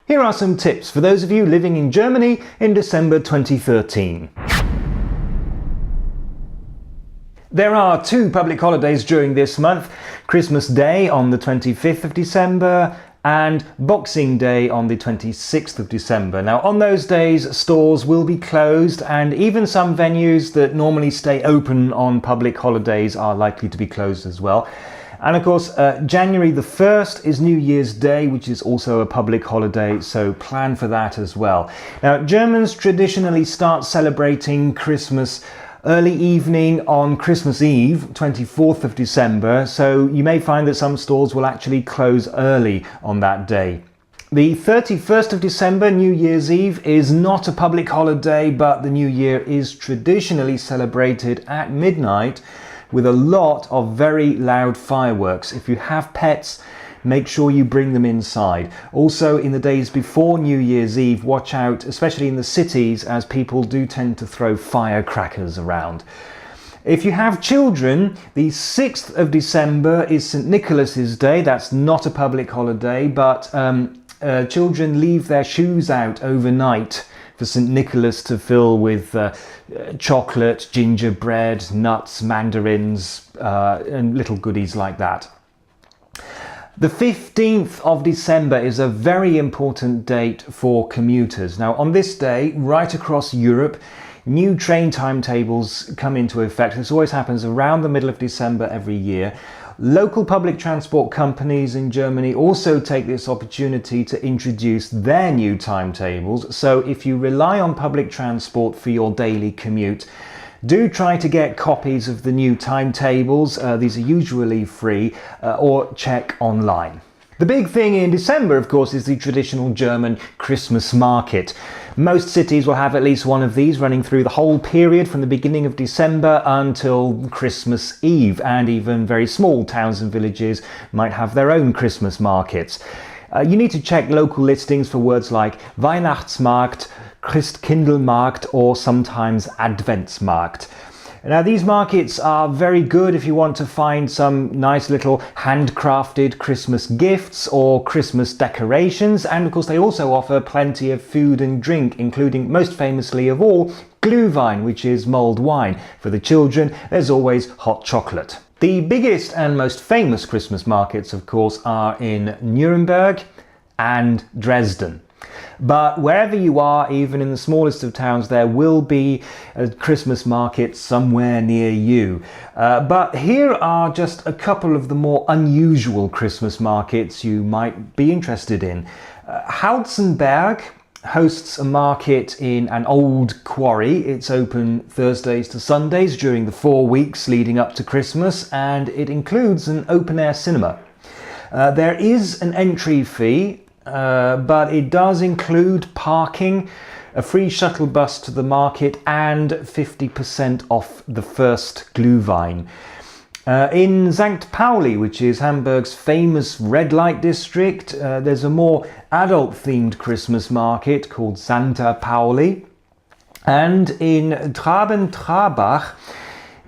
Here are some tips for those of you living in Germany in December 2013. There are two public holidays during this month, Christmas Day on the 25th of December and Boxing Day on the 26th of December. Now on those days stores will be closed and even some venues that normally stay open on public holidays are likely to be closed as well. And of course January the 1st is New Year's Day, which is also a public holiday, so plan for that as well. Now Germans traditionally start celebrating Christmas early evening on Christmas Eve, 24th of December, so you may find that some stores will actually close early on that day. The 31st of December, New Year's Eve, is not a public holiday, but the New Year is traditionally celebrated at midnight with a lot of very loud fireworks. If you have pets, make sure you bring them inside. Also, in the days before New Year's Eve, watch out, especially in the cities, as people do tend to throw firecrackers around. If you have children, the 6th of December is St Nicholas's Day. That's not a public holiday, but children leave their shoes out overnight for St Nicholas to fill with chocolate, gingerbread, nuts, mandarins, and little goodies like that. The 15th of December is a very important date for commuters. Now on this day, right across Europe, new train timetables come into effect. This always happens around the middle of December every year. Local public transport companies in Germany also take this opportunity to introduce their new timetables. So if you rely on public transport for your daily commute, do try to get copies of the new timetables. These are usually free, or check online. The big thing in December, of course, is the traditional German Christmas market. Most cities will have at least one of these running through the whole period from the beginning of December until Christmas Eve, and even very small towns and villages might have their own Christmas markets. You need to check local listings for words like Weihnachtsmarkt, Christkindlmarkt, or sometimes Adventsmarkt. Now these markets are very good if you want to find some nice little handcrafted Christmas gifts or Christmas decorations, and of course they also offer plenty of food and drink, including most famously of all Glühwein, which is mulled wine. For the children there's always hot chocolate. The biggest and most famous Christmas markets of course are in Nuremberg and Dresden. But wherever you are, even in the smallest of towns, there will be a Christmas market somewhere near you. But here are just a couple of the more unusual Christmas markets you might be interested in. Hauzenberg hosts a market in an old quarry. It's open Thursdays to Sundays during the 4 weeks leading up to Christmas, and it includes an open-air cinema. There is an entry fee, but it does include parking, a free shuttle bus to the market, and 50% off the first Glühwein. In St Pauli, which is Hamburg's famous red light district, there's a more adult-themed Christmas market called Santa Pauli. And in Trabach,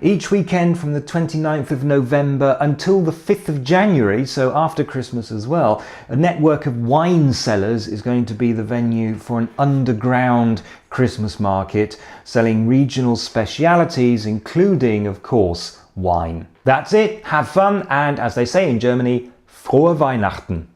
each weekend from the 29th of November until the 5th of January, so after Christmas as well, a network of wine cellars is going to be the venue for an underground Christmas market selling regional specialities, including, of course, wine. That's it, have fun, and as they say in Germany, frohe Weihnachten!